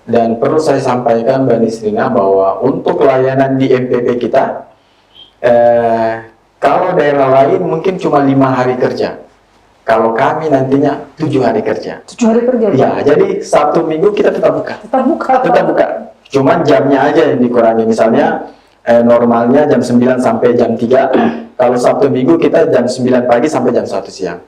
Dan perlu saya sampaikan Mbak Nisrina bahwa untuk layanan di MPP kita, kalau daerah lain mungkin cuma 5 hari kerja. Kalau kami nantinya 7 hari kerja. 7 hari kerja, Pak? Ya, jadi Sabtu Minggu kita tetap buka. Tetap buka, Pak? Tetap buka. Cuman jamnya aja yang dikurangi. Misalnya normalnya jam 9 sampai jam 3. Kalau Sabtu Minggu kita jam 9 pagi sampai jam 1 siang.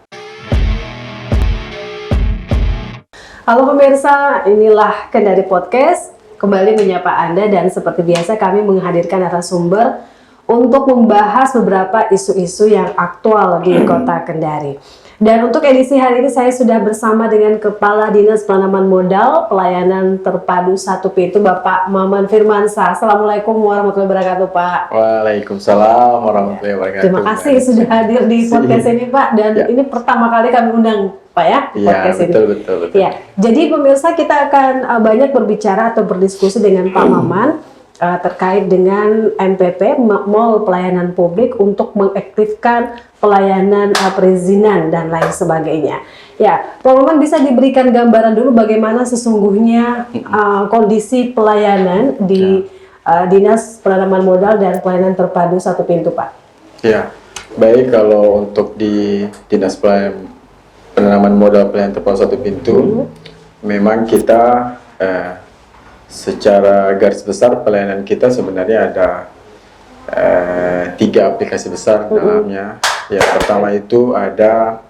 Halo pemirsa, inilah Kendari Podcast. Kembali menyapa Anda dan seperti biasa kami menghadirkan narasumber untuk membahas beberapa isu-isu yang aktual di Kota Kendari. Dan untuk edisi hari ini saya sudah bersama dengan Kepala Dinas Penanaman Modal Pelayanan Terpadu Satu Pintu, Bapak Maman Firmansyah. Assalamualaikum warahmatullahi wabarakatuh, Pak. Waalaikumsalam warahmatullahi wabarakatuh. Terima kasih sudah hadir di podcast ini, Pak. Dan ini pertama kali kami undang, Pak, ya, podcast ini. Betul. Ya, jadi pemirsa, kita akan banyak berbicara atau berdiskusi dengan Pak Maman terkait dengan MPP, Mall Pelayanan Publik, untuk mengaktifkan pelayanan perizinan dan lain sebagainya. Ya, Pak Maman bisa diberikan gambaran dulu bagaimana sesungguhnya kondisi pelayanan di Dinas Penanaman Modal dan Pelayanan Terpadu Satu Pintu, Pak? Ya, baik. Kalau untuk di Dinas Penanaman Modal Pelayanan Terpadu Satu Pintu, memang kita secara garis besar pelayanan kita sebenarnya ada 3 aplikasi besar dalamnya. Yang pertama itu ada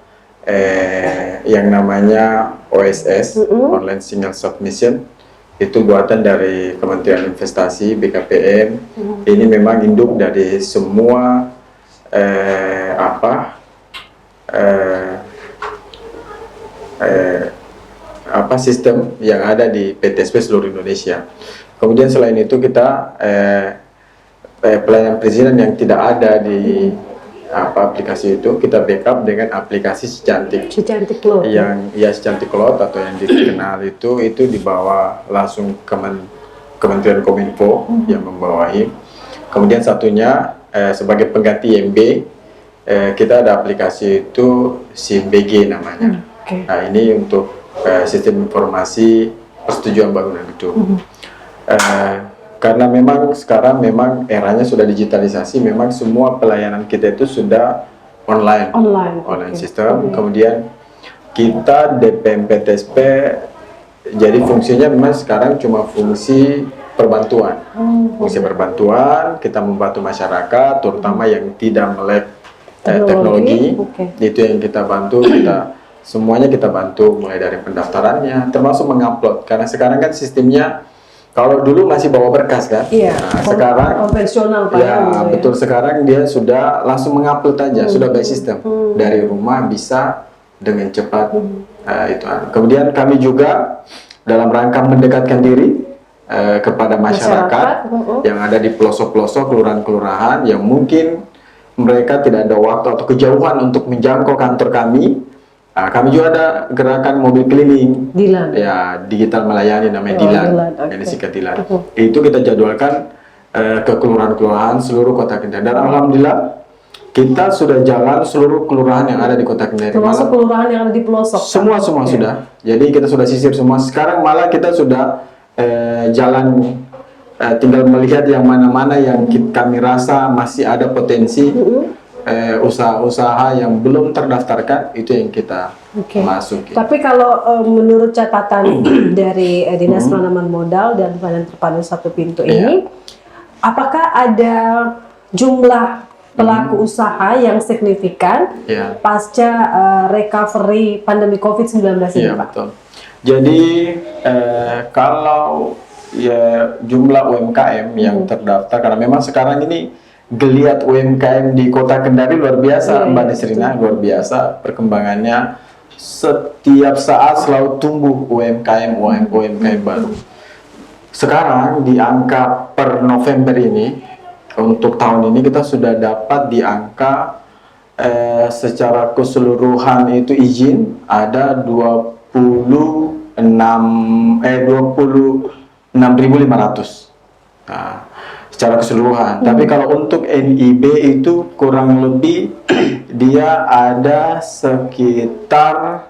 yang namanya OSS, Online Single Submission. Itu buatan dari Kementerian Investasi, BKPM. Ini memang induk dari semua sistem yang ada di PTSP seluruh Indonesia. Kemudian selain itu kita pelayanan perizinan yang tidak ada di aplikasi itu kita backup dengan aplikasi Secantik. Secantik Cloud. Secantik Cloud atau yang dikenal itu dibawa langsung Kementerian Kominfo yang membawahi. Kemudian satunya sebagai pengganti IMB kita ada aplikasi itu SIMBG namanya. Nah, ini untuk sistem informasi persetujuan bangunan gedung. Karena memang sekarang memang eranya sudah digitalisasi, memang semua pelayanan kita itu sudah online sistem. Kemudian kita DPM PTSP, jadi fungsinya memang sekarang cuma fungsi perbantuan. Fungsi perbantuan, kita membantu masyarakat, terutama yang tidak melek teknologi. Itu yang kita bantu, semuanya kita bantu, mulai dari pendaftarannya, termasuk mengupload. Karena sekarang kan sistemnya, kalau dulu masih bawa berkas kan, sekarang konvensional, Pak. Ya, betul. Sekarang dia sudah langsung mengupload aja, sudah by sistem. Dari rumah bisa dengan cepat. Itu. Kemudian kami juga dalam rangka mendekatkan diri kepada masyarakat yang ada di pelosok-pelosok kelurahan-kelurahan yang mungkin mereka tidak ada waktu atau kejauhan untuk menjangkau kantor kami. Kami juga ada gerakan mobil keliling, Dilan. Ya, digital melayani, namanya Dilan, ini singkat Dilan. Itu kita jadwalkan ke kelurahan-kelurahan seluruh Kota Kendari. Dan alhamdulillah kita sudah jalan seluruh kelurahan yang ada di Kota Kendari. Termasuk kelurahan yang ada di pelosok. Semua sudah. Jadi kita sudah sisir semua. Sekarang malah kita sudah jalan, tinggal melihat yang mana-mana yang kami rasa masih ada potensi. Usaha-usaha yang belum terdaftarkan, itu yang kita masukin. Tapi kalau menurut catatan dari Dinas Penanaman Modal dan Pelayanan Terpadu Satu Pintu ini, apakah ada jumlah pelaku usaha yang signifikan pasca recovery pandemi COVID-19 ini, Pak? Betul. Jadi kalau jumlah UMKM yang terdaftar, karena memang sekarang ini geliat UMKM di Kota Kendari luar biasa, Mbak Nisrina, luar biasa perkembangannya. Setiap saat selalu tumbuh UMKM baru. Sekarang di angka per November ini, untuk tahun ini kita sudah dapat di angka secara keseluruhan itu izin ada 26.500. Secara keseluruhan. Tapi kalau untuk NIB itu kurang lebih dia ada sekitar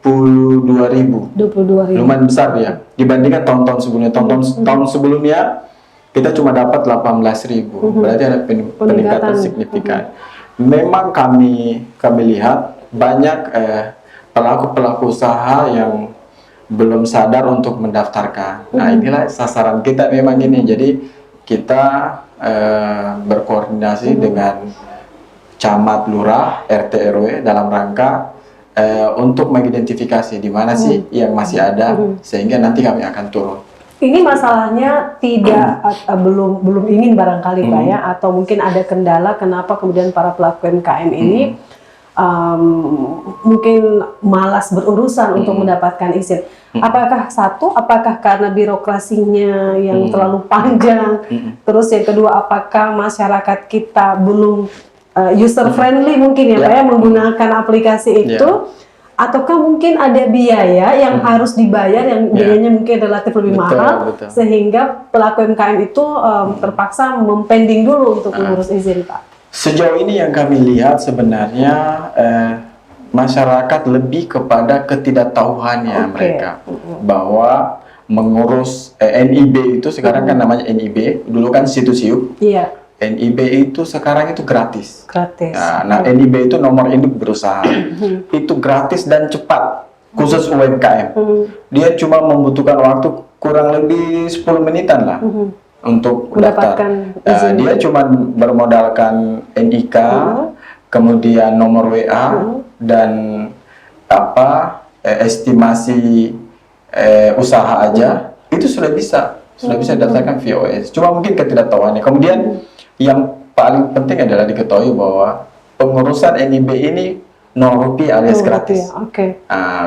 22.000. 22.000. Lumayan besar ya dibandingkan tahun-tahun sebelumnya. Tahun sebelumnya kita cuma dapat 18.000. Berarti ada peningkatan signifikan. Memang kami lihat banyak pelaku-pelaku usaha yang belum sadar untuk mendaftarkan. Nah, inilah sasaran kita memang ini. Jadi kita berkoordinasi dengan camat, lurah, RT, RW dalam rangka untuk mengidentifikasi di mana sih yang masih ada, sehingga nanti kami akan turun. Ini masalahnya tidak belum ingin barangkali Pak ya, atau mungkin ada kendala kenapa kemudian para pelaku UMKM ini mungkin malas berurusan untuk mendapatkan izin. Apakah apakah karena birokrasinya yang terlalu panjang, terus yang kedua apakah masyarakat kita belum user friendly mungkin ya Pak ya, menggunakan aplikasi itu, ataukah mungkin ada biaya yang harus dibayar yang biayanya mungkin relatif lebih mahal, sehingga pelaku UMKM itu terpaksa mempending dulu untuk mengurus izin Pak? Sejauh ini yang kami lihat sebenarnya masyarakat lebih kepada ketidaktahuannya mereka bahwa mengurus NIB itu sekarang kan namanya NIB, dulu kan situs yuk. Iya. NIB itu sekarang itu gratis. Gratis. Nah, NIB itu nomor induk berusaha. Itu gratis dan cepat, khusus UMKM. Dia cuma membutuhkan waktu kurang lebih 10 menitan lah untuk mendapatkan izin. Dia cuma bermodalkan NIK, kemudian nomor WA dan estimasi usaha aja, itu sudah bisa didaftarkan via OS. Cuma mungkin ketidaktahuannya. Kemudian yang paling penting adalah diketahui bahwa pengurusan NIB ini 0 rupiah alias gratis.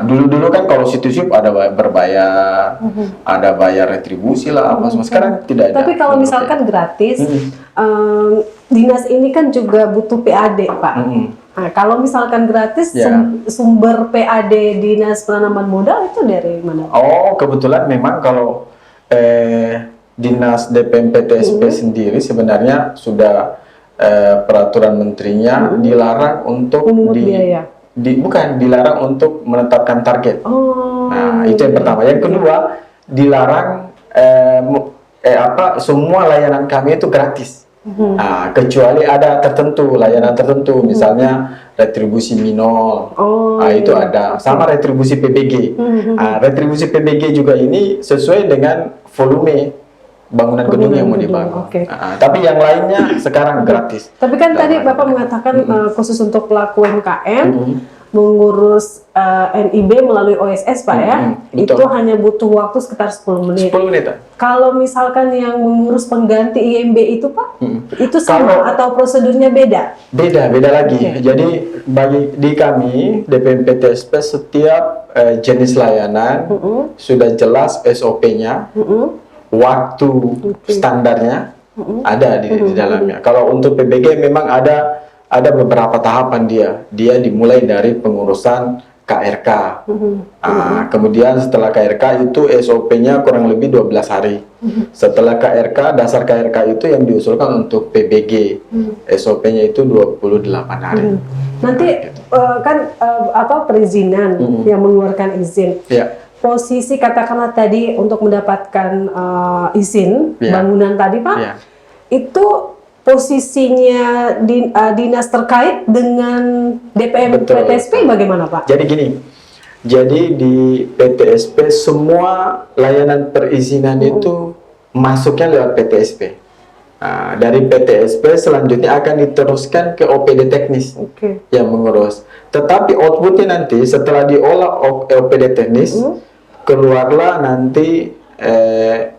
Dulu kan kalau situs web ada berbayar, ada bayar retribusi lah apa semua. Sekarang tidak ada. Tapi kalau misalkan gratis, dinas ini kan juga butuh PAD Pak. Nah, kalau misalkan gratis, sumber PAD Dinas Penanaman Modal itu dari mana? Oh, kebetulan memang kalau Dinas DPM PTSP sendiri sebenarnya sudah peraturan menterinya dilarang untuk bukan dilarang untuk menetapkan target. Nah, itu yang pertama. Yang kedua, dilarang semua layanan kami itu gratis. Kecuali ada layanan tertentu, misalnya retribusi minol, itu ada, sama retribusi PBG. Retribusi PBG juga ini sesuai dengan volume bangunan gedung yang mau dibangun. Tapi yang lainnya sekarang gratis. Tapi kan tadi Bapak mengatakan khusus untuk pelaku UMKM mengurus NIB melalui OSS Pak ya, itu hanya butuh waktu sekitar 10 menit. 10 menit. Kalau misalkan yang mengurus pengganti IMB itu Pak, itu sama atau prosedurnya beda? Beda lagi. Jadi di kami DPM PTSP setiap jenis layanan sudah jelas SOP-nya, waktu standarnya ada di dalamnya. Kalau untuk PBG memang ada beberapa tahapan dia dimulai dari pengurusan KRK. Kemudian setelah KRK itu SOP-nya kurang lebih 12 hari. Setelah KRK, dasar KRK itu yang diusulkan untuk PBG. SOP-nya itu 28 hari. Nanti perizinan yang mengeluarkan izin. Posisi katakanlah tadi untuk mendapatkan izin bangunan tadi Pak, itu posisinya dinas terkait dengan DPM PTSP bagaimana Pak? Jadi gini, di PTSP semua layanan perizinan itu masuknya lewat PTSP. Dari PTSP selanjutnya akan diteruskan ke OPD teknis yang mengurus. Tetapi outputnya nanti setelah diolah OPD teknis, keluarlah nanti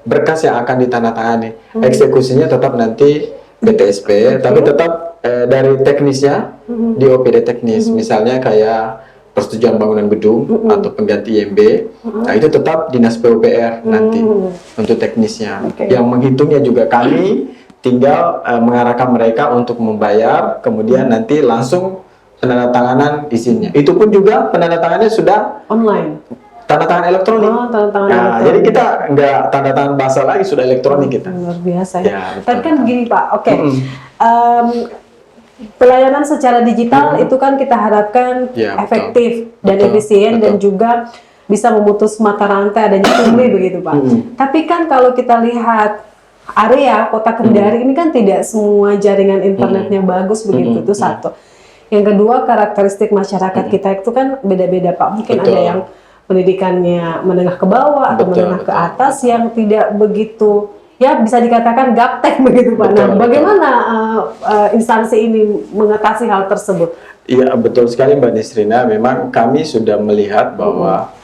berkas yang akan ditandatangani. Eksekusinya tetap nanti PTSP, tapi tetap dari teknisnya di OPD teknis. Misalnya kayak persetujuan bangunan gedung atau pengganti IMB, nah itu tetap Dinas PUPR nanti untuk teknisnya. Yang menghitungnya juga kami, tinggal mengarahkan mereka untuk membayar, kemudian nanti langsung penandatanganan izinnya. Itu pun juga penandatangannya sudah online. Tanda tangan elektronik. Elektronik. Jadi kita nggak tanda tangan basah lagi, sudah elektronik kita. Luar biasa ya. Tapi kan begini Pak, pelayanan secara digital itu kan kita harapkan Ya, betul. efektif dan Betul, efisien dan betul. juga bisa memutus mata rantai adanya pungli begitu Pak. Tapi kan kalau kita lihat area Kota Kendari ini kan tidak semua jaringan internetnya bagus begitu, itu satu. Yang kedua, karakteristik masyarakat kita itu kan beda-beda Pak. Mungkin ada Betul. yang pendidikannya menengah ke bawah atau Betul, menengah ke betul. atas yang tidak begitu, ya bisa dikatakan gaptek begitu Pak. Betul, Nah, betul. bagaimana instansi ini mengatasi hal tersebut? Iya, betul sekali Mbak Nisrina. Memang kami sudah melihat bahwa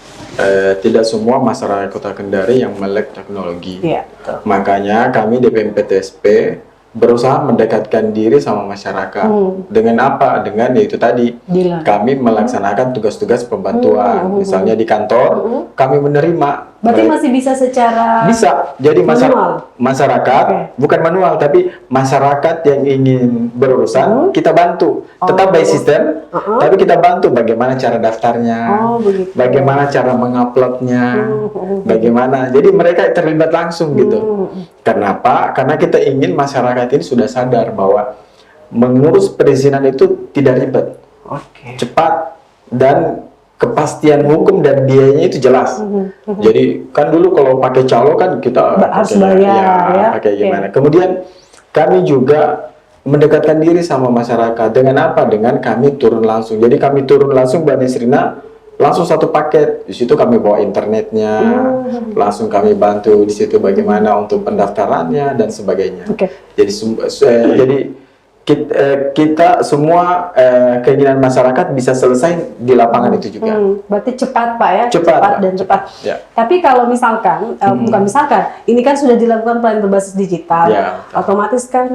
tidak semua masyarakat Kota Kendari yang melek teknologi. Iya, betul. Makanya kami DPMPTSP berusaha mendekatkan diri sama masyarakat. Dengan apa? Dengan yaitu tadi Gila. kami melaksanakan tugas-tugas pembantuan. Misalnya di kantor kami menerima. Berarti masih bisa secara Bisa. Jadi manual? masyarakat, Oke. bukan manual, tapi masyarakat yang ingin berurusan, kita bantu. Tetap by system, tapi kita bantu bagaimana cara daftarnya, Oh, begitu. bagaimana cara menguploadnya, bagaimana. Jadi mereka terlibat langsung gitu. Kenapa? Karena kita ingin masyarakat ini sudah sadar bahwa mengurus perizinan itu tidak ribet, Oke. cepat, dan kepastian hukum dan biayanya itu jelas. Jadi kan dulu kalau pakai calo kan kita Harus pakai- bayar, ya. pakai Oke. gimana. Kemudian kami juga mendekatkan diri sama masyarakat dengan apa? Dengan kami turun langsung. Jadi kami turun langsung Mbak Nisrina, langsung satu paket. Di situ kami bawa internetnya, langsung kami bantu di situ bagaimana untuk pendaftarannya dan sebagainya. Oke. Jadi jadi kita semua keinginan masyarakat bisa selesai di lapangan itu juga. Berarti cepat Pak ya, Cepat, Pak. dan cepat. Ya. Tapi kalau misalkan, bukan misalkan, ini kan sudah dilakukan pelayanan berbasis digital, Ya, betul. otomatis kan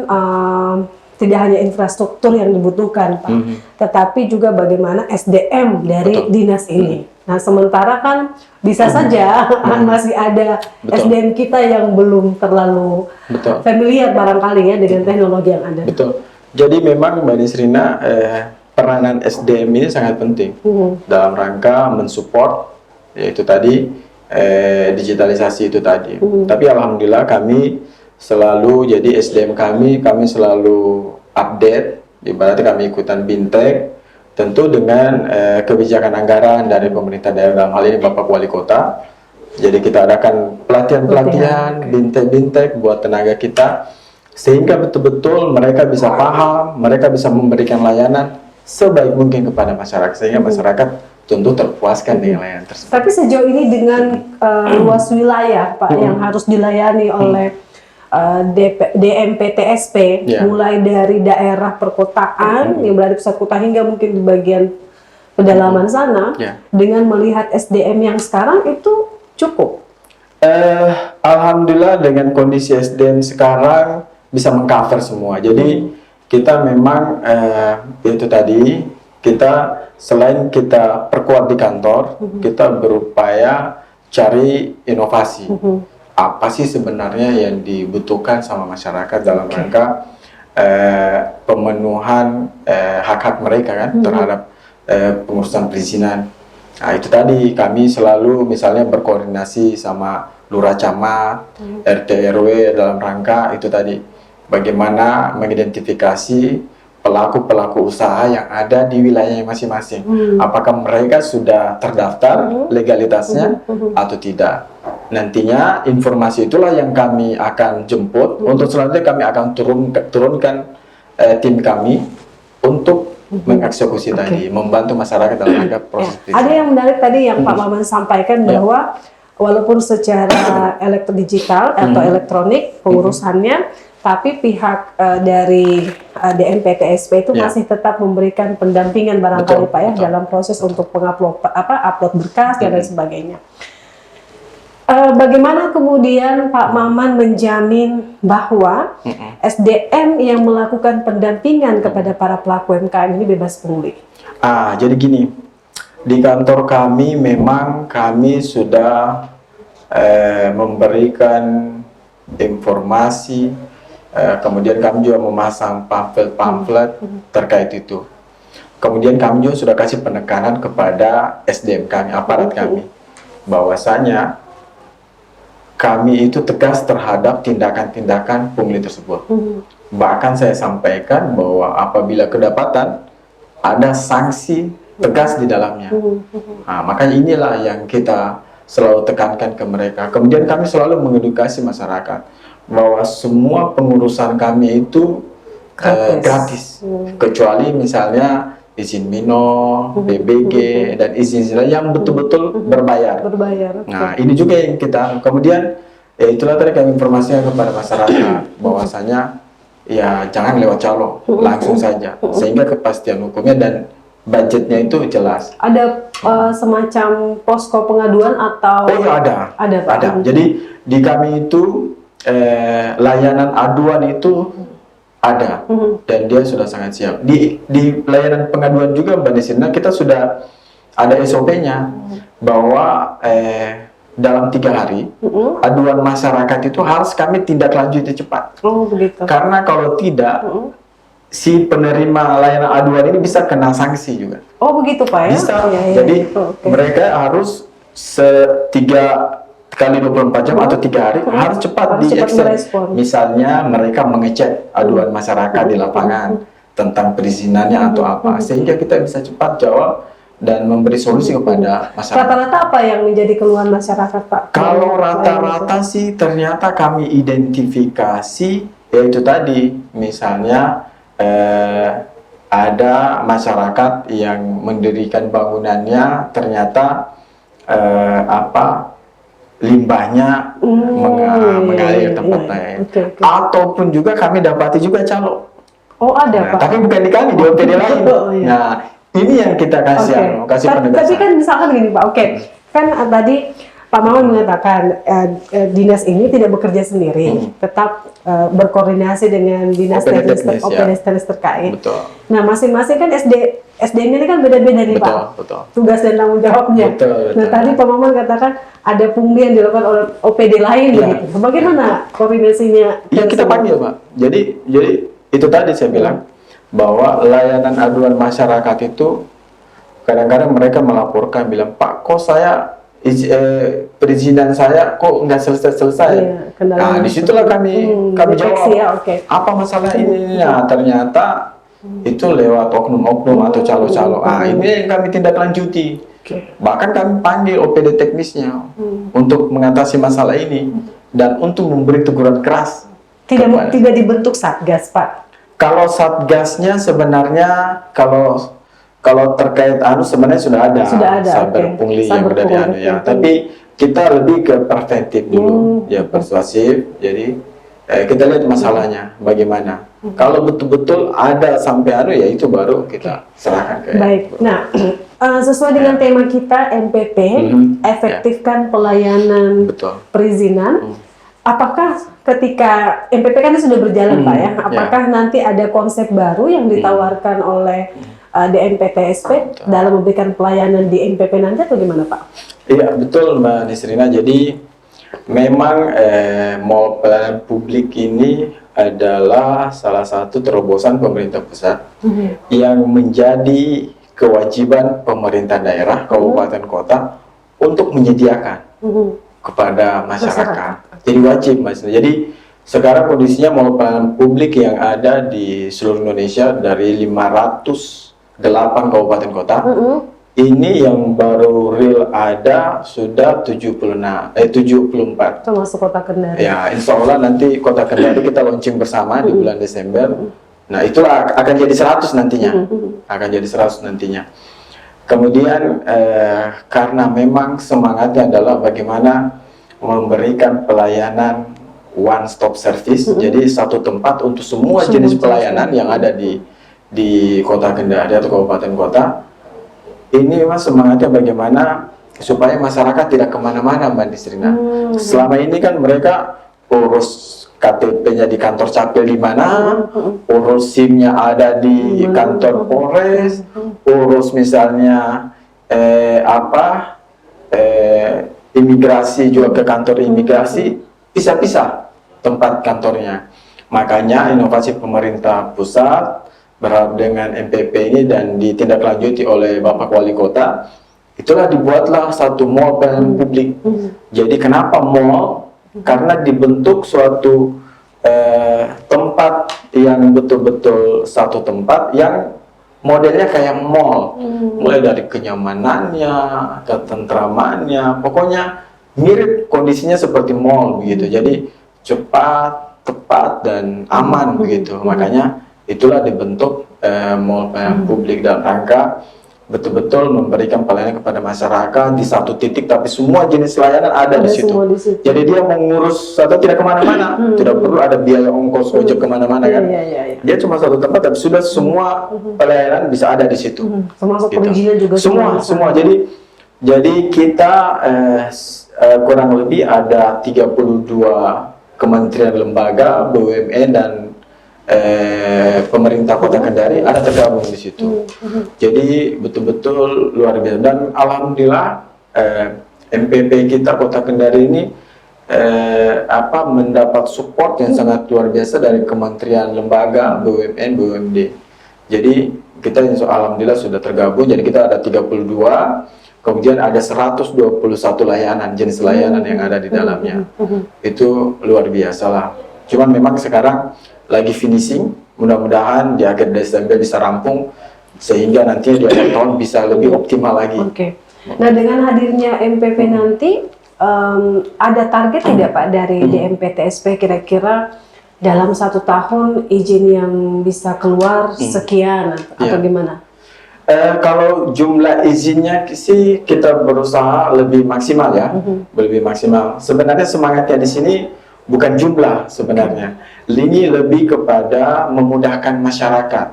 tidak hanya infrastruktur yang dibutuhkan Pak, tetapi juga bagaimana SDM dari Betul. dinas ini. Nah sementara kan bisa saja masih ada Betul. SDM kita yang belum terlalu Betul. familiar barangkali ya dengan teknologi yang ada. Betul. Jadi memang Mbak Nisrina, peranan SDM ini sangat penting dalam rangka mensupport yaitu tadi digitalisasi itu tadi. Tapi alhamdulillah kami selalu, jadi SDM kami selalu update, ibaratnya kami ikutan BINTEK, tentu dengan kebijakan anggaran dari pemerintah daerah, dalam hal ini Bapak Wali Kota. Jadi kita adakan pelatihan-pelatihan, BINTEK buat tenaga kita, sehingga betul-betul mereka bisa paham, mereka bisa memberikan layanan sebaik mungkin kepada masyarakat, sehingga masyarakat tentu terpuaskan dengan layanan tersebut. Tapi sejauh ini dengan luas wilayah Pak yang harus dilayani oleh DMPTSP, Ya. mulai dari daerah perkotaan yang berada di pusat kota hingga mungkin di bagian pedalaman sana, Ya. dengan melihat SDM yang sekarang itu cukup. Alhamdulillah dengan kondisi SDM sekarang bisa mengcover semua. Jadi kita memang itu tadi, kita selain kita perkuat di kantor, kita berupaya cari inovasi. Apa sih sebenarnya yang dibutuhkan sama masyarakat dalam rangka pemenuhan hak-hak mereka kan terhadap pengurusan perizinan. Nah itu tadi kami selalu misalnya berkoordinasi sama lurah camat, RT RW dalam rangka itu tadi bagaimana mengidentifikasi pelaku-pelaku usaha yang ada di wilayahnya masing-masing. Apakah mereka sudah terdaftar legalitasnya atau tidak? Nantinya informasi itulah yang kami akan jemput. Untuk selanjutnya kami akan turunkan tim kami untuk mengeksekusi tadi, membantu masyarakat dalam rangka proses perizinan. Ada yang menarik tadi yang Pak Maman sampaikan bahwa walaupun secara digital atau elektronik pengurusannya, tapi pihak dari DMPTSP itu masih tetap memberikan pendampingan barangkali Pak ya dalam proses untuk upload berkas dan lain sebagainya. Bagaimana kemudian Pak Maman menjamin bahwa SDM yang melakukan pendampingan kepada para pelaku UMKM ini bebas pungli? Jadi gini, di kantor kami memang kami sudah memberikan informasi, kemudian kami juga memasang pamflet terkait itu. Kemudian kami juga sudah kasih penekanan kepada SDM kami, aparat kami, bahwasanya kami itu tegas terhadap tindakan-tindakan pungli tersebut. Bahkan saya sampaikan bahwa apabila kedapatan ada sanksi tegas di dalamnya. Nah, makanya inilah yang kita selalu tekankan ke mereka. Kemudian kami selalu mengedukasi masyarakat bahwa semua pengurusan kami itu gratis. Kecuali misalnya izin minor, PBG, dan izin-izin yang betul-betul berbayar. Nah, ini juga yang kita kemudian itulah tadi kami informasikan kepada masyarakat bahwasanya ya jangan lewat calo, langsung saja sehingga kepastian hukumnya dan budgetnya itu jelas. Ada semacam posko pengaduan atau? Oh ya ada. Jadi di kami itu layanan aduan itu ada dan dia sudah sangat siap. Di layanan pengaduan juga Mbak Desina kita sudah ada SOP-nya bahwa dalam 3 hari aduan masyarakat itu harus kami tindak lanjuti cepat. Oh begitu. Karena kalau tidak si penerima layanan aduan ini bisa kena sanksi juga. Oh begitu Pak ya? Bisa. Ya. Jadi mereka harus 3 kali 24 jam atau 3 hari harus cepat merespon. Misalnya mereka mengecek aduan masyarakat di lapangan tentang perizinannya atau apa, sehingga kita bisa cepat jawab dan memberi solusi kepada masyarakat. Rata-rata apa yang menjadi keluhan masyarakat Pak? Kalau rata-rata sih ternyata kami identifikasi yaitu tadi misalnya ada masyarakat yang mendirikan bangunannya ternyata limbahnya mengalir tempat lain. Ataupun juga kami dapati juga calo. Oh ada Pak. Tapi bukan di kami, di OPD lain. Nah ini yang kita kasih penegasan. Tapi kan misalkan gini Pak, kan tadi Pak Maman mengatakan dinas ini tidak bekerja sendiri, tetap berkoordinasi dengan dinas teknis terkait. Betul. Nah masing-masing kan SDM ini kan beda-beda nih Pak. Betul. Tugas dan tanggung jawabnya. Betul. Nah tadi Pak Maman katakan ada pungli yang dilakukan oleh OPD lain gitu. Bagaimana koordinasinya? Iya kita panggil Pak. Jadi itu tadi saya bilang bahwa layanan aduan masyarakat itu kadang-kadang mereka melaporkan bilang Pak kok saya perizinan saya kok nggak selesai. Nah disitulah kami jawab apa masalah ini. Nah ternyata itu lewat oknum-oknum atau calo-calo. Ini yang kami tindak lanjuti. Bahkan kami panggil OPD teknisnya untuk mengatasi masalah ini dan untuk memberi teguran keras. Tidak dibentuk satgas Pak? Kalau satgasnya sebenarnya kalau terkait sebenarnya sudah ada saber pungli yang udah dianu ya. Tapi kita lebih ke preventif dulu, ya persuasif. Jadi kita lihat masalahnya bagaimana. Kalau betul-betul ada sampai ya itu baru kita serahkan ke. Baik. Nah, sesuai dengan tema kita MPP, efektifkan pelayanan perizinan. Apakah ketika MPP kan sudah berjalan Pak ya? Apakah nanti ada konsep baru yang ditawarkan oleh DNPTSP dalam memberikan pelayanan di MPP nanti atau gimana Pak? Iya betul Mbak Nisrina. Jadi memang mall pelayanan publik ini adalah salah satu terobosan pemerintah pusat yang menjadi kewajiban pemerintah daerah, kabupaten, kota untuk menyediakan kepada masyarakat. Jadi wajib Mas. Jadi sekarang kondisinya mall pelayanan publik yang ada di seluruh Indonesia dari 508 kabupaten kota. Ini yang baru real ada sudah 74. Termasuk Kota Kendari. Ya, insya Allah nanti Kota Kendari kita launching bersama di bulan Desember. Nah, itulah akan jadi 100 nantinya. Akan jadi 100 nantinya. Kemudian karena memang semangatnya adalah bagaimana memberikan pelayanan one stop service. Jadi satu tempat untuk semua jenis pelayanan yang ada di Kota Kendari atau kabupaten kota. Ini memang semangatnya bagaimana supaya masyarakat tidak kemana-mana Mbak Nisrina. Selama ini kan mereka urus KTP-nya di kantor Capil di mana, urus SIM-nya ada di kantor Polres, urus misalnya imigrasi juga ke kantor imigrasi, pisah-pisah tempat kantornya. Makanya inovasi pemerintah pusat berharap dengan MPP ini dan ditindaklanjuti oleh Bapak Wali Kota, itulah dibuatlah satu mall pelayanan publik. Jadi kenapa mall? Karena dibentuk suatu tempat yang betul-betul satu tempat yang modelnya kayak mall, mulai dari kenyamanannya, ketentramannya, pokoknya mirip kondisinya seperti mall begitu. Jadi cepat, tepat dan aman begitu. Makanya itulah dibentuk mall pelayanan publik dalam rangka betul-betul memberikan pelayanan kepada masyarakat di satu titik, tapi semua jenis layanan ada di situ. semua di situ. Jadi dia mengurus atau tidak kemana-mana, tidak perlu ada biaya ongkos ojek kemana-mana kan. Iya. Dia cuma satu tempat, tapi sudah semua pelayanan bisa ada di situ. Termasuk Gitu. perizinan juga Semua. Jadi kita kurang lebih ada 32 kementerian lembaga, BUMN dan pemerintah Kota Kendari ada tergabung di situ. Jadi betul-betul luar biasa dan alhamdulillah MPP kita Kota Kendari ini mendapat support yang sangat luar biasa dari kementerian lembaga, BUMN, BUMD. Jadi kita alhamdulillah sudah tergabung. Jadi kita ada 32, kemudian ada 121 layanan, jenis layanan yang ada di dalamnya. Itu luar biasa lah. Cuman memang sekarang lagi finishing, mudah-mudahan di akhir Desember bisa rampung sehingga nanti di akhir tahun bisa lebih optimal lagi. Oke. Nah, dengan hadirnya MPP nanti ada target tidak Pak dari DMPTSP kira-kira dalam 1 tahun izin yang bisa keluar sekian atau gimana? Kalau jumlah izinnya sih kita berusaha lebih maksimal ya, lebih maksimal. Sebenarnya semangatnya di sini bukan jumlah sebenarnya, ini lebih kepada memudahkan masyarakat.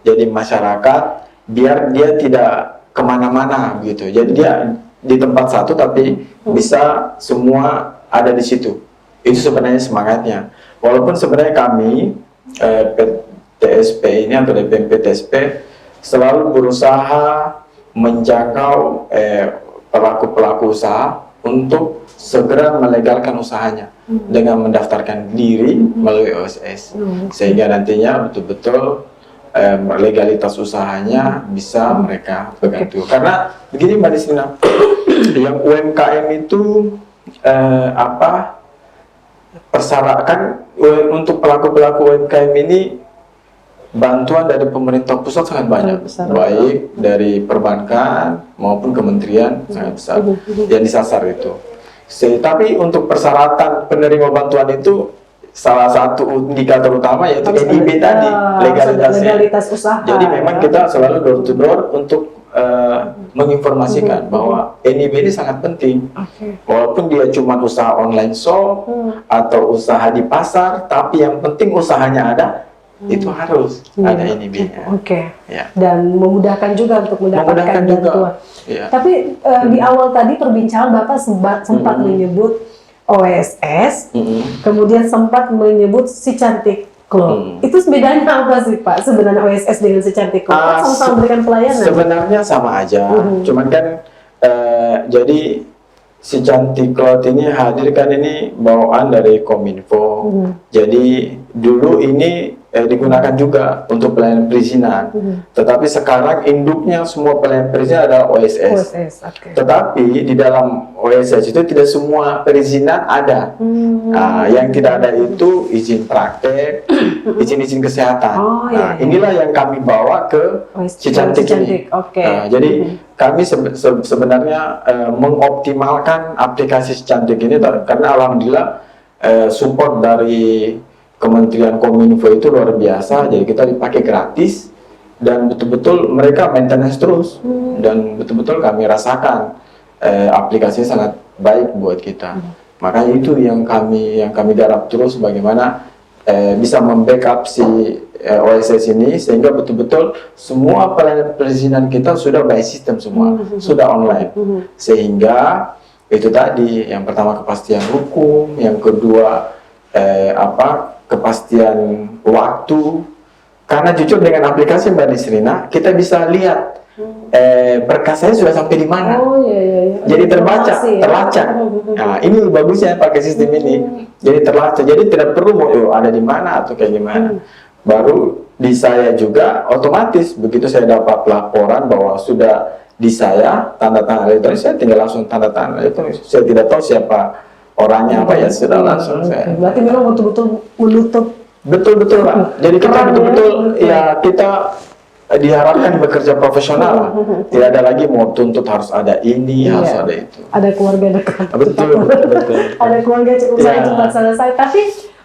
Jadi masyarakat biar dia tidak kemana-mana gitu. Jadi dia di tempat satu tapi bisa semua ada di situ. Itu sebenarnya semangatnya. Walaupun sebenarnya kami PTSP ini atau DPMPTSP selalu berusaha menjangkau pelaku-pelaku usaha untuk segera melegalkan usahanya dengan mendaftarkan diri melalui OSS, sehingga nantinya betul-betul legalitas usahanya bisa mereka pegang teguh. Karena begini Mbak Desrina, yang UMKM itu persyaratan untuk pelaku-pelaku UMKM ini bantuan dari pemerintah pusat sangat banyak, baik dari perbankan maupun kementerian sangat besar yang disasar itu. Tapi untuk persyaratan penerima bantuan itu salah satu indikator utama yaitu NIB tadi, legalitas usaha. Jadi memang kita selalu door to door untuk menginformasikan bahwa NIB ini sangat penting. Walaupun dia cuma usaha online shop atau usaha di pasar, tapi yang penting usahanya ada. Itu harus ada NIB-nya. Ya. Dan memudahkan juga untuk mendapatkan bantuan. Ya. Tapi di awal tadi perbincangan Bapak sempat menyebut OSS, kemudian sempat menyebut Si Cantik Club. Itu bedanya apa sih Pak sebenarnya OSS dengan Si Cantik Club? Sama-sama memberikan pelayanan. Sebenarnya sama aja, cuman kan jadi Si Cantik Club ini hadir kan ini bawaan dari Kominfo. Jadi dulu ini digunakan juga untuk pelayanan perizinan. Tetapi sekarang induknya semua pelayanan perizinan adalah OSS. Tetapi di dalam OSS itu tidak semua perizinan ada. Yang tidak ada itu izin praktek, izin-izin kesehatan. Inilah yang kami bawa ke Si Cantik ini. Jadi kami sebenarnya mengoptimalkan aplikasi Si Cantik ini karena alhamdulillah support dari Kementerian Kominfo itu luar biasa. Jadi kita dipakai gratis dan betul-betul mereka maintenance terus dan betul-betul kami rasakan aplikasinya sangat baik buat kita. Makanya itu yang kami garap terus bagaimana bisa membackup si OSS ini sehingga betul-betul semua pelayanan perizinan kita sudah by system semua, sudah online. Sehingga itu tadi yang pertama kepastian hukum, yang kedua kepastian waktu. Karena jujur dengan aplikasi Mbak Desrina kita bisa lihat berkasnya sudah sampai di mana. Jadi terbaca, terlacak. Nah, ini bagusnya pakai sistem ini. Jadi terlacak. Jadi tidak perlu mau ada di mana atau kayak gimana. Baru di saya juga otomatis begitu saya dapat laporan bahwa sudah di saya tanda tangan elektronik, saya tinggal langsung tanda tangan elektronik. Saya tidak tahu siapa orangnya apa ya sudah langsung saya. Berarti memang betul-betul menutup. Betul Pak. Jadi kita Peran, betul-betul ya. ya kita diharapkan bekerja profesional. Tidak ada lagi mau tuntut harus ada ini, harus Iya. ada itu. Ada keluarga dekat. Betul. Ada keluarga Ya. cepat selesai. Tapi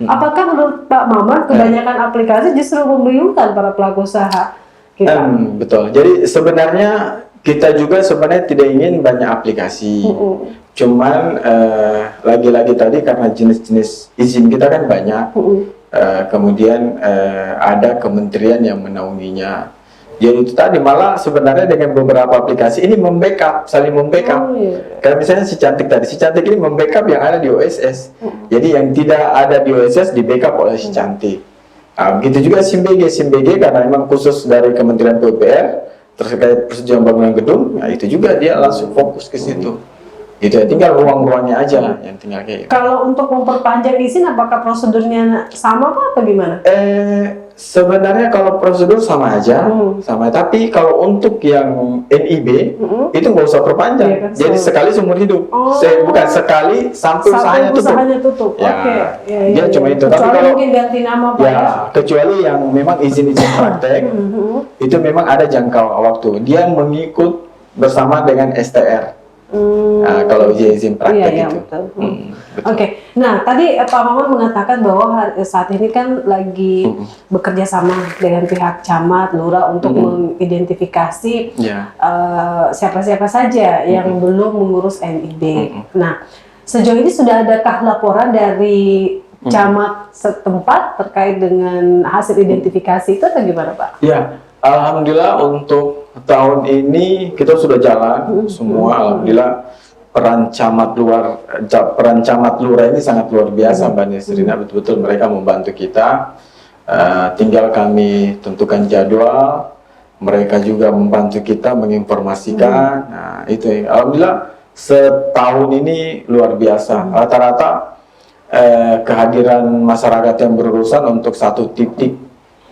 apakah menurut Pak Maman kebanyakan aplikasi justru membingungkan para pelaku usaha kita? Betul. Jadi sebenarnya kita juga sebenarnya tidak ingin banyak aplikasi. Cuman lagi-lagi tadi karena jenis-jenis izin kita kan banyak. Kemudian ada kementerian yang menaunginya. Jadi itu tadi malah sebenarnya dengan beberapa aplikasi ini saling membackup. Kayak misalnya si Cantik tadi, si Cantik ini membackup yang ada di OSS. Jadi yang tidak ada di OSS di backup oleh si Cantik. Nah, begitu juga SIM-BG karena memang khusus dari Kementerian PUPR terkait persetujuan bangunan gedung. Nah itu juga dia langsung fokus ke situ. Gitu ya, tinggal ruang-ruangnya aja yang tinggal kayak gitu. Kalau untuk memperpanjang izin, apakah prosedurnya sama Pak atau gimana? Sebenarnya kalau prosedur sama aja, sama. Tapi kalau untuk yang NIB itu nggak usah perpanjang. Iya kan, Jadi sekali seumur hidup. Bukan sekali sampai usahanya tutup. Ya. Oke. Dia cuma itu. Tapi Kecuali kalau mungkin ganti nama Pak ya. kecuali yang memang izin-izin praktek itu memang ada jangka waktu. Dia mengikut bersama dengan STR. Nah, kalau izin praktek Iya, itu. betul. Betul. Oke. Nah, tadi Pak Maman mengatakan bahwa saat ini kan lagi bekerja sama dengan pihak camat, lurah untuk mengidentifikasi Ya. siapa-siapa saja yang belum mengurus NIB. Nah, sejauh ini sudah adakah laporan dari camat setempat terkait dengan hasil identifikasi itu atau gimana Pak? Ya, alhamdulillah untuk tahun ini kita sudah jalan semua. Alhamdulillah peran camat lurah ini sangat luar biasa Mbak Nesrina, betul-betul mereka membantu kita. Tinggal kami tentukan jadwal, mereka juga membantu kita menginformasikan. Nah itu alhamdulillah setahun ini luar biasa. Rata-rata kehadiran masyarakat yang berurusan untuk satu titik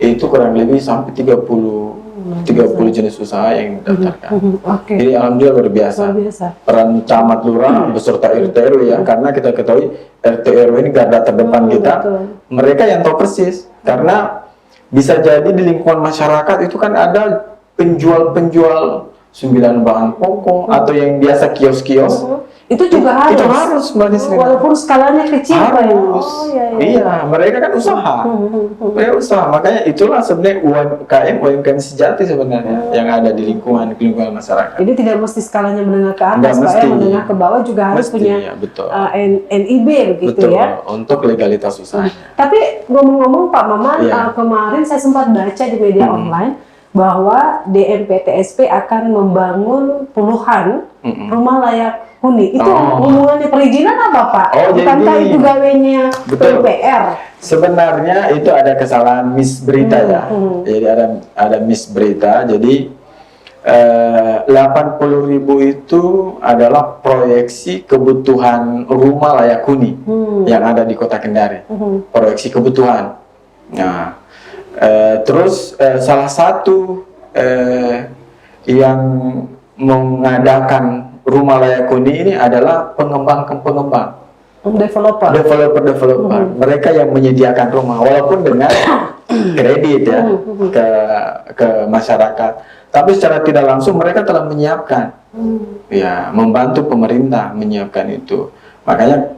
itu kurang lebih sampai 30 jenis usaha yang didaftarkan. Jadi alhamdulillah luar biasa. Peran camat lurah beserta RT RW ya, karena kita ketahui RT RW ini garda terdepan kita. Mereka yang tahu persis, karena bisa jadi di lingkungan masyarakat itu kan ada penjual-penjual 9 bahan pokok atau yang biasa kios-kios. Itu juga harus. Itu harus Mbak Nisrina. Walaupun skalanya kecil Pak ya. Harus. Iya, mereka kan usaha. Mereka usaha. Makanya itulah sebenarnya UMKM sejati sebenarnya yang ada di lingkungan masyarakat. Jadi tidak mesti skalanya menengah ke atas, Pak ya, menengah ke bawah juga harus punya NIB begitu ya. Untuk legalitas usahanya. Tapi ngomong-ngomong Pak Maman, kemarin saya sempat baca di media online bahwa DMPTSP akan membangun puluhan rumah layak huni. Itu hubungannya perizinan apa Pak? Bukankah itu gawenya PUPR? Sebenarnya itu ada kesalahan misberita ya. Jadi ada misberita. Jadi 80.000 itu adalah proyeksi kebutuhan rumah layak huni yang ada di Kota Kendari. Proyeksi kebutuhan. Nah, terus salah satu yang mengadakan rumah layak huni ini adalah pengembang. Developer. Mereka yang menyediakan rumah walaupun dengan kredit ya ke masyarakat. Tapi secara tidak langsung mereka telah menyiapkan, ya membantu pemerintah menyiapkan itu. Makanya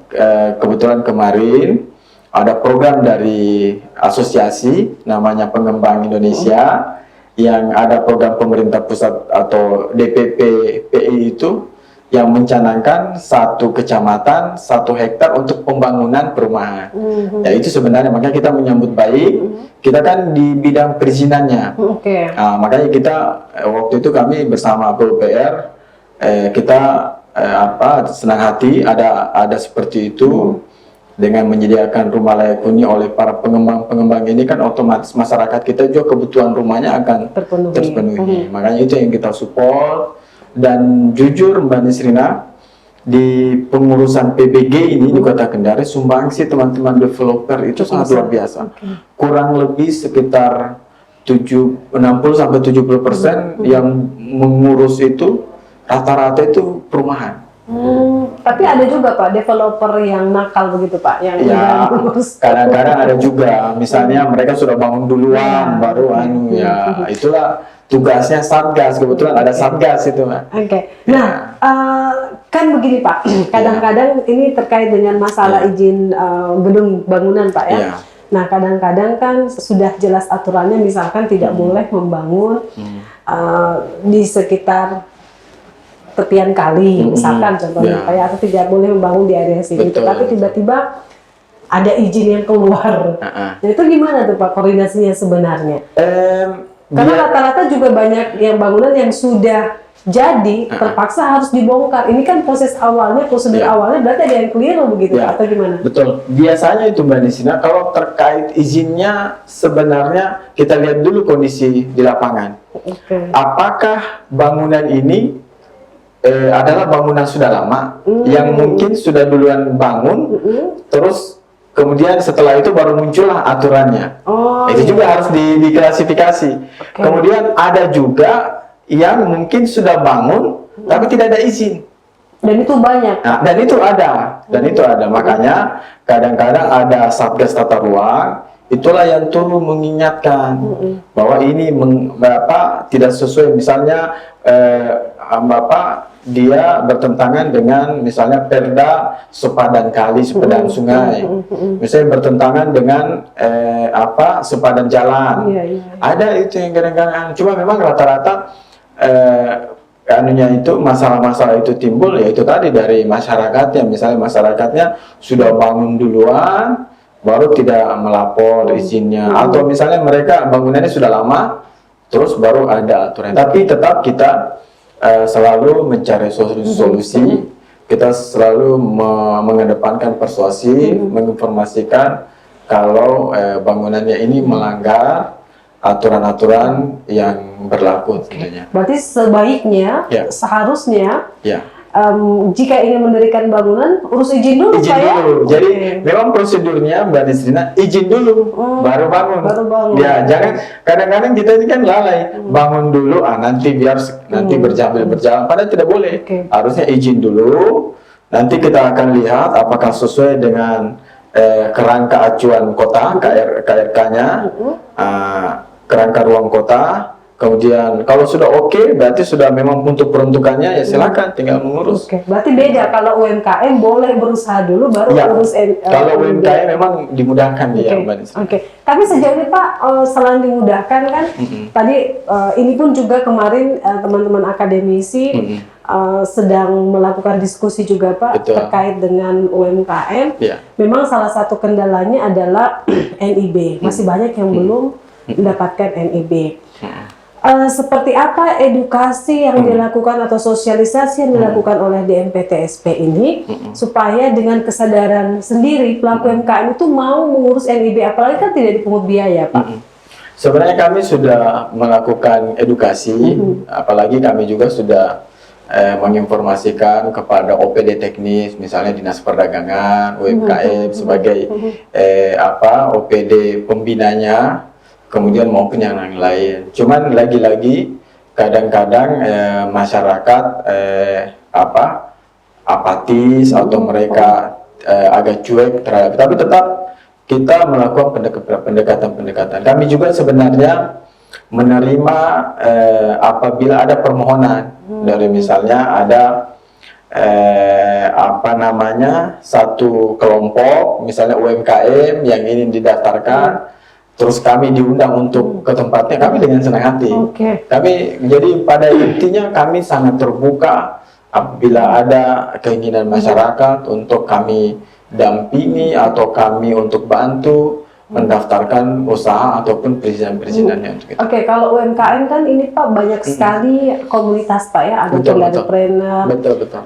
kebetulan kemarin ada program dari asosiasi namanya Pengembang Indonesia, yang ada program pemerintah pusat atau DPP PI itu yang mencanangkan 1 kecamatan 1 hektar untuk pembangunan perumahan. Ya itu sebenarnya makanya kita menyambut baik. Kita kan di bidang perizinannya. Nah, makanya kita waktu itu kami bersama PUPR kita senang hati ada seperti itu. Dengan menyediakan rumah layak huni oleh para pengembang ini kan otomatis masyarakat kita juga kebutuhan rumahnya akan terpenuhi. Makanya itu yang kita support. Dan jujur Mbak Nisrina, di pengurusan PBG ini di Kota Kendari, sumbangsi teman-teman developer itu sangat luar biasa. Kurang lebih sekitar 60-70% yang mengurus itu rata-rata itu perumahan. Tapi ada juga Pak developer yang nakal begitu Pak, yang Ya, udah ngurus. kadang-kadang ada juga, misalnya mereka sudah bangun duluan, baru anu ya, itulah tugasnya Satgas, kebetulan ada Satgas itu, Mbak. Oke. Nah, kan begini Pak, kadang-kadang ini terkait dengan masalah izin gedung bangunan Pak ya. Iya. Nah, kadang-kadang kan sudah jelas aturannya, misalkan tidak boleh membangun di sekitar tepian kali, misalkan contohnya Pak ya, atau tidak boleh membangun di area sini. Betul, Tapi tiba-tiba ada izin yang keluar. Nah, itu gimana tuh Pak koordinasinya sebenarnya? Karena rata-rata juga banyak yang bangunan yang sudah jadi terpaksa harus dibongkar. Ini kan proses awalnya, prosedur awalnya berarti ada yang keliru begitu atau gimana? Betul. Biasanya itu Mbak Nisina, kalau terkait izinnya sebenarnya kita lihat dulu kondisi di lapangan. Apakah bangunan ini adalah bangunan sudah lama yang mungkin sudah duluan bangun, terus kemudian setelah itu baru muncullah aturannya. Itu juga harus diklasifikasi. Kemudian ada juga yang mungkin sudah bangun tapi tidak ada izin. Dan itu banyak. Nah, dan itu ada. Makanya kadang-kadang ada Satgas Tata Ruang, itulah yang turun mengingatkan bahwa ini tidak sesuai. Misalnya Bapak dia bertentangan dengan misalnya Perda sepadan kali, sepadan sungai, misalnya bertentangan dengan sepadan jalan. Ada itu yang kadang-kadang, cuma memang rata-rata anunya itu masalah-masalah itu timbul ya itu tadi dari masyarakatnya. Misalnya masyarakatnya sudah bangun duluan baru tidak melapor izinnya, atau misalnya mereka bangunannya sudah lama terus baru ada aturan. Tapi tetap kita selalu mencari solusi, kita selalu mengedepankan persuasi, menginformasikan kalau bangunannya ini melanggar aturan-aturan yang berlaku tentunya. Berarti sebaiknya, seharusnya, jika ingin mendirikan bangunan, urus izin dulu Pak ya? Jadi memang prosedurnya Mbak Nisrina, izin dulu, baru bangun. Ya, jangan, kadang-kadang kita ini kan lalai, bangun dulu, nanti biar nanti berjalan, padahal tidak boleh. Harusnya izin dulu, nanti kita akan lihat apakah sesuai dengan kerangka acuan kota, KRK-nya, kerangka ruang kota. Kemudian kalau sudah oke, berarti sudah memang untuk peruntukannya ya silakan tinggal mengurus. Berarti beda kalau UMKM boleh berusaha dulu baru urus. Kalau UMKM memang dimudahkan ya Mbak Nisrina. Tapi sejauh ini Pak, selain dimudahkan kan, tadi ini pun juga kemarin teman-teman akademisi sedang melakukan diskusi juga Pak terkait dengan UMKM. Memang salah satu kendalanya adalah NIB. Masih banyak yang belum mendapatkan NIB. Seperti apa edukasi yang dilakukan atau sosialisasi yang dilakukan oleh DMPTSP ini supaya dengan kesadaran sendiri pelaku UMKM itu mau mengurus NIB, apalagi kan tidak dipungut biaya Pak? Sebenarnya kami sudah melakukan edukasi, apalagi kami juga sudah menginformasikan kepada OPD teknis, misalnya Dinas Perdagangan, UMKM sebagai OPD pembinanya, kemudian maupun yang lain. Cuman lagi-lagi kadang-kadang masyarakat apatis atau mereka agak cuek terhadap, tapi tetap kita melakukan pendekatan-pendekatan. Kami juga sebenarnya menerima apabila ada permohonan dari misalnya ada satu kelompok misalnya UMKM yang ingin didaftarkan, terus kami diundang untuk ke tempatnya, kami dengan senang hati. Kami jadi pada intinya kami sangat terbuka apabila ada keinginan masyarakat untuk kami dampingi atau kami untuk bantu mendaftarkan usaha ataupun perizinan-perizinannya untuk itu. Kalau UMKM kan ini Pak banyak sekali komunitas Pak ya, ada Peladepreneur,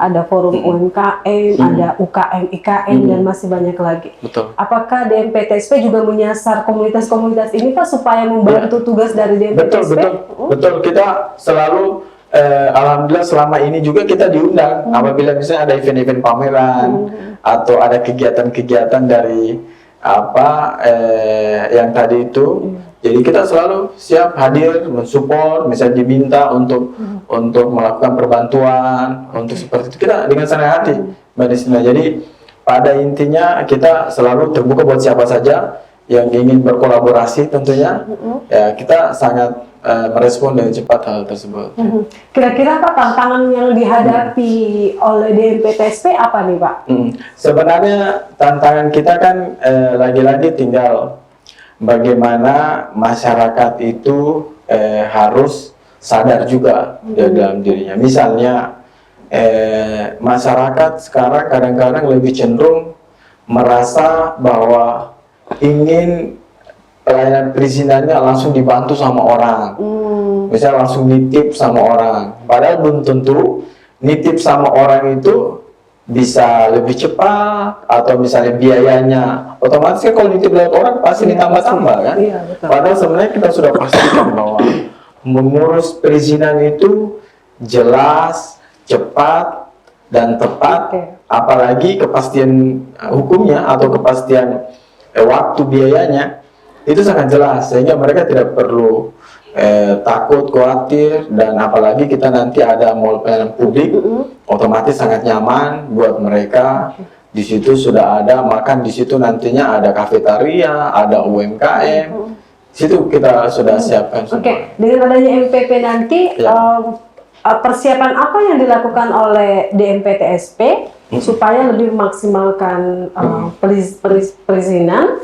ada forum UMKM, ada UKM, IKM dan masih banyak lagi. Apakah DMPTSP juga menyasar komunitas-komunitas ini Pak supaya membantu tugas dari DMPTSP? Betul. Kita selalu alhamdulillah selama ini juga kita diundang apabila misalnya ada event-event pameran atau ada kegiatan-kegiatan dari yang tadi itu Jadi kita selalu siap hadir, mensupport, misalnya diminta untuk melakukan perbantuan, untuk seperti itu kita dengan senang hati, Mbak Desina. Jadi pada intinya kita selalu terbuka buat siapa saja yang ingin berkolaborasi tentunya. Ya kita sangat merespon dengan cepat hal tersebut. Kira-kira Pak, tantangan yang dihadapi oleh DMPTSP apa nih Pak? Sebenarnya tantangan kita kan lagi-lagi tinggal bagaimana masyarakat itu harus sadar juga dalam dirinya. Misalnya masyarakat sekarang kadang-kadang lebih cenderung merasa bahwa ingin pelayanan perizinannya langsung dibantu sama orang, misalnya langsung nitip sama orang. Padahal belum tentu nitip sama orang itu bisa lebih cepat, atau misalnya biayanya otomatis kan kalau nitip lewat orang pasti ditambah-tambah kan. Iya, betul. Padahal sebenarnya kita sudah pastikan bahwa mengurus perizinan itu jelas, cepat, dan tepat. Apalagi kepastian hukumnya atau kepastian waktu biayanya itu sangat jelas, sehingga mereka tidak perlu takut, khawatir. Dan apalagi kita nanti ada mall pelayanan publik, otomatis sangat nyaman buat mereka. Di situ sudah ada makan, di situ nantinya ada kafetaria, ada UMKM. Di situ kita sudah siapkan semua. Oke, dengan adanya MPP nanti, persiapan apa yang dilakukan oleh DMPTSP supaya lebih memaksimalkan perizinan,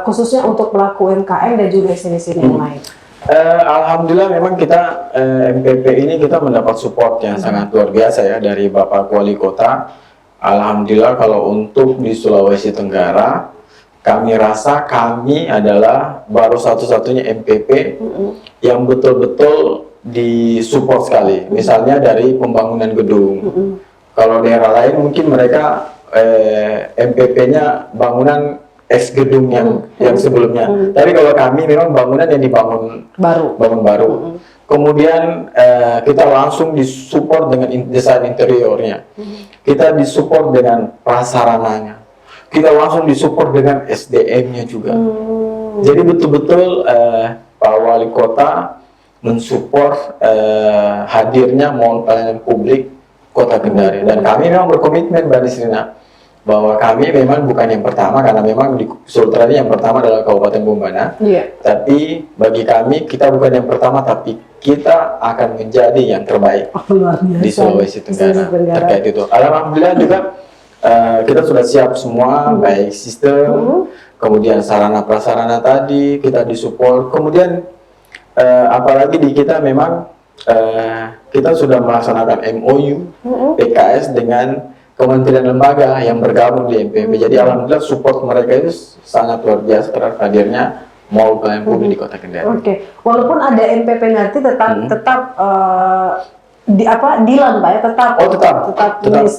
khususnya untuk pelaku UMKM dan juga sini-sini yang lain? Alhamdulillah memang kita MPP ini kita mendapat support yang sangat luar biasa ya dari Bapak Wali Kota. Alhamdulillah kalau untuk di Sulawesi Tenggara, kami rasa kami adalah baru satu-satunya MPP yang betul-betul disupport sekali. Misalnya dari pembangunan gedung. Kalau daerah lain mungkin mereka MPP-nya bangunan ex gedung yang sebelumnya. Tapi kalau kami memang bangunan yang dibangun baru. Kemudian kita langsung disupport dengan desain interiornya. Kita disupport dengan prasarananya. Kita langsung disupport dengan SDM-nya juga. Jadi betul-betul Pak Wali Kota mensupport hadirnya mall pelayanan publik Kota Kendari. Dan kami memang berkomitmen, Mbak Desina, bahwa kami memang bukan yang pertama, karena memang di Sultra ini yang pertama adalah Kabupaten Bombana. Tapi bagi kami, kita bukan yang pertama, tapi kita akan menjadi yang terbaik di Sulawesi Tenggara terkait itu. Alhamdulillah juga kita sudah siap semua, baik sistem, kemudian sarana prasarana tadi kita disupport. Kemudian apalagi di kita memang kita sudah melaksanakan MOU PKS dengan kementerian lembaga yang bergabung di MPP. Jadi alhamdulillah support mereka itu sangat luar biasa terhadap hadirnya mall pelayanan publik di Kota Kendari. Walaupun ada MPP nanti tetap Dilan Pak ya, tetap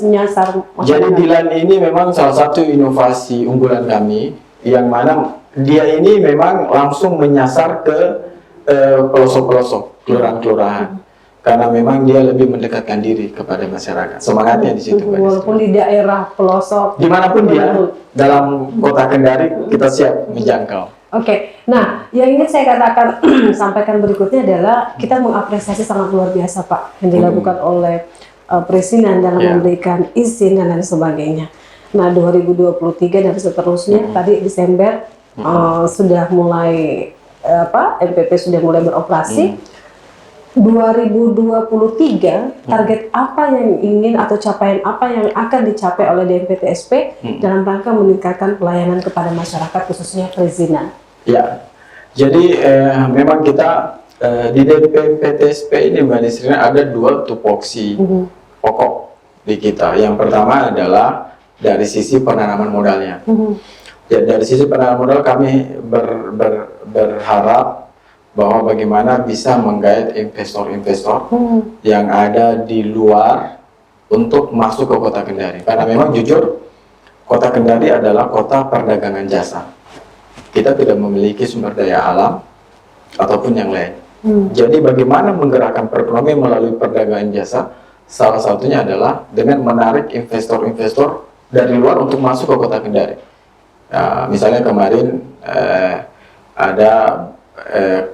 menyasar masyarakat. Jadi Dilan ini memang salah satu inovasi unggulan kami, yang mana dia ini memang langsung menyasar ke pelosok-pelosok, kelurahan-kelurahan. Karena memang dia lebih mendekatkan diri kepada masyarakat. Semangatnya di situ. Walaupun di daerah pelosok, dimanapun dia dalam Kota Kendari, kita siap menjangkau. Nah yang ingin saya katakan sampaikan berikutnya adalah kita mengapresiasi sangat luar biasa Pak yang dilakukan oleh Presiden dalam memberikan izin dan lain sebagainya. Nah 2023 dan seterusnya tadi Desember sudah mulai MPP sudah mulai beroperasi. 2023 target apa yang ingin atau capaian apa yang akan dicapai oleh DMPTSP dalam rangka meningkatkan pelayanan kepada masyarakat khususnya perizinan? Ya, jadi memang kita di DMPTSP ini Mbak Nisrina ada dua tupoksi pokok di kita. Yang pertama adalah dari sisi penanaman modalnya. Ya, dari sisi penanaman modal kami berharap bahwa bagaimana bisa menggait investor-investor yang ada di luar untuk masuk ke Kota Kendari. Karena memang jujur, Kota Kendari adalah kota perdagangan jasa. Kita tidak memiliki sumber daya alam ataupun yang lain. Jadi bagaimana menggerakkan perekonomian melalui perdagangan jasa? Salah satunya adalah dengan menarik investor-investor dari luar untuk masuk ke Kota Kendari. Misalnya kemarin ada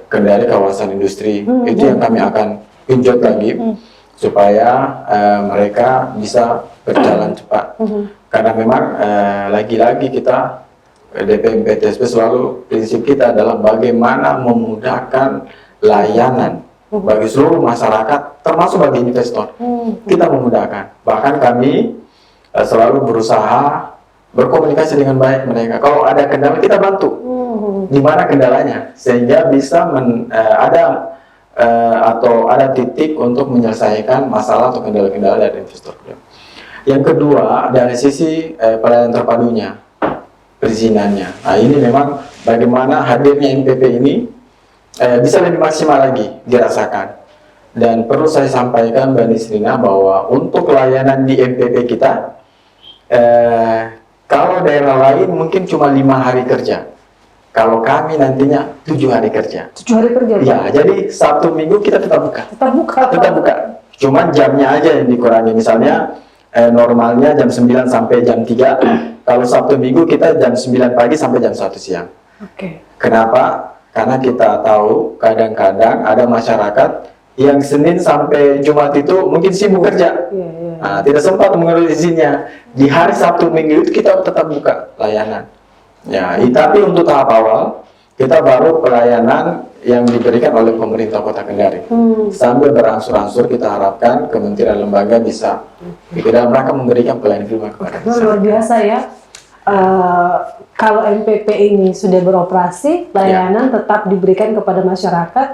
Kendari kawasan industri. Itu yang kami akan genjot lagi supaya mereka bisa berjalan cepat. Karena memang lagi-lagi kita DPMPTSP selalu prinsip kita adalah bagaimana memudahkan layanan bagi seluruh masyarakat, termasuk bagi investor. Kita memudahkan. Bahkan kami selalu berusaha berkomunikasi dengan baik mereka. Kalau ada kendala kita bantu. Di mana kendalanya, sehingga bisa ada titik untuk menyelesaikan masalah atau kendala-kendala dari investor. Yang kedua, dari sisi pelayanan terpadunya, perizinannya. Nah, ini memang bagaimana hadirnya MPP ini bisa lebih maksimal lagi dirasakan. Dan perlu saya sampaikan Mbak Nisrina bahwa untuk layanan di MPP kita, kalau daerah lain mungkin cuma 5 hari kerja. Kalau kami nantinya 7 hari kerja. 7 hari kerja, Pak? Ya, jadi Sabtu Minggu kita tetap buka. Tetap buka, Pak? Tetap buka. Cuman jamnya aja yang dikurangi. Misalnya normalnya jam 9 sampai jam 3. Kalau Sabtu Minggu kita jam 9 pagi sampai jam 1 siang. Oke. Kenapa? Karena kita tahu kadang-kadang ada masyarakat yang Senin sampai Jumat itu mungkin sibuk kerja. Nah, tidak sempat mengurus izinnya. Di hari Sabtu Minggu itu kita tetap buka layanan. Ya, tapi untuk tahap awal kita baru pelayanan yang diberikan oleh pemerintah Kota Kendari. Sambil berangsur-angsur kita harapkan kementerian lembaga bisa dalam rangka memberikan pelayanan prima kepada masyarakat. Luar biasa ya. Kalau MPP ini sudah beroperasi, layanan tetap diberikan kepada masyarakat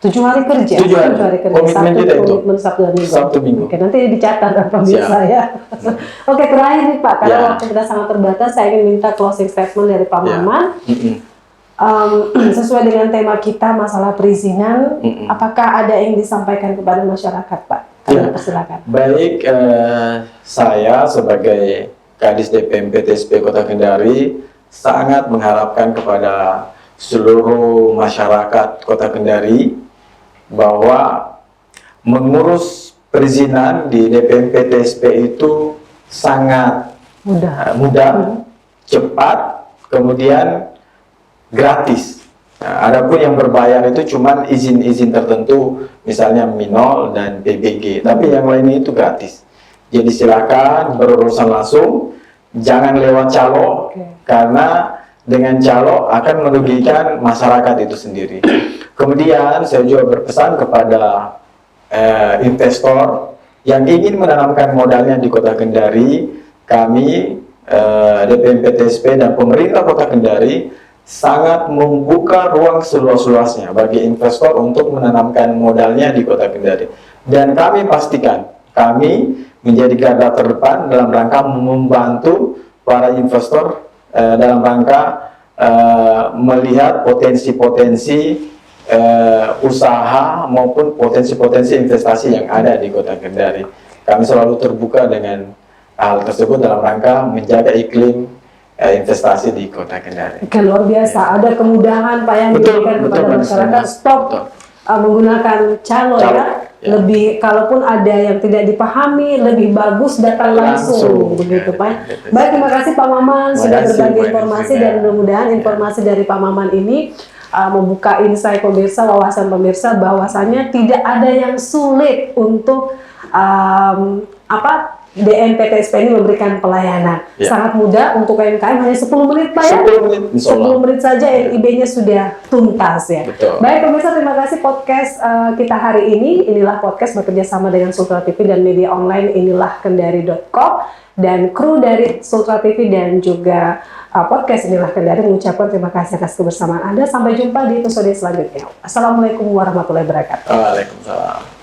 7 hari kerja. 7 hari kerja. Komitmen kita itu. Komitmen Sabtu dan Minggu. Sabtu Minggu. Oke, nanti dicatat apa bisa ya. Oke, terakhir nih Pak, karena waktu kita sangat terbatas, saya ingin minta closing statement dari Pak Maman. Sesuai dengan tema kita masalah perizinan, apakah ada yang disampaikan kepada masyarakat, Pak? Persilakan. Baik, saya sebagai Kadis DPMPTSP Kota Kendari sangat mengharapkan kepada seluruh masyarakat Kota Kendari bahwa mengurus perizinan di DPMPTSP itu sangat mudah, cepat, kemudian gratis. Nah, adapun yang berbayar itu cuma izin-izin tertentu, misalnya Minol dan PBG, tapi yang lainnya itu gratis. Jadi silakan berurusan langsung, jangan lewat calo, karena dengan calo akan merugikan masyarakat itu sendiri. Kemudian saya juga berpesan kepada investor yang ingin menanamkan modalnya di Kota Kendari, kami DPMPTSP dan pemerintah Kota Kendari sangat membuka ruang seluas-luasnya bagi investor untuk menanamkan modalnya di Kota Kendari. Dan kami pastikan, kami menjadi garda terdepan dalam rangka membantu para investor dalam rangka melihat potensi-potensi usaha maupun potensi-potensi investasi yang ada di Kota Kendari. Kami selalu terbuka dengan hal tersebut dalam rangka menjaga iklim investasi di Kota Kendari. Oke, luar biasa. Ada kemudahan Pak yang diberikan kepada masyarakat. Stop menggunakan calo ya. Lebih, kalaupun ada yang tidak dipahami, lebih bagus datang langsung begitu Pak. Baik, terima kasih Pak Maman sudah berbagi informasi dan mudah-mudahan informasi dari Pak Maman ini membuka insight pemirsa, wawasan pemirsa bahwasannya tidak ada yang sulit untuk DPMPTSP ini memberikan pelayanan. Sangat mudah untuk UMKM, hanya 10 menit Pak ya? 10 menit saja NIB-nya sudah tuntas ya. Betul. Baik pemirsa, terima kasih podcast kita hari ini. Inilah podcast bekerja sama dengan Sultra TV dan media online inilah kendari.com, dan kru dari Sultra TV dan juga podcast inilah Kendari mengucapkan terima kasih atas kebersamaan Anda. Sampai jumpa di episode selanjutnya. Assalamualaikum warahmatullahi wabarakatuh. Waalaikumsalam.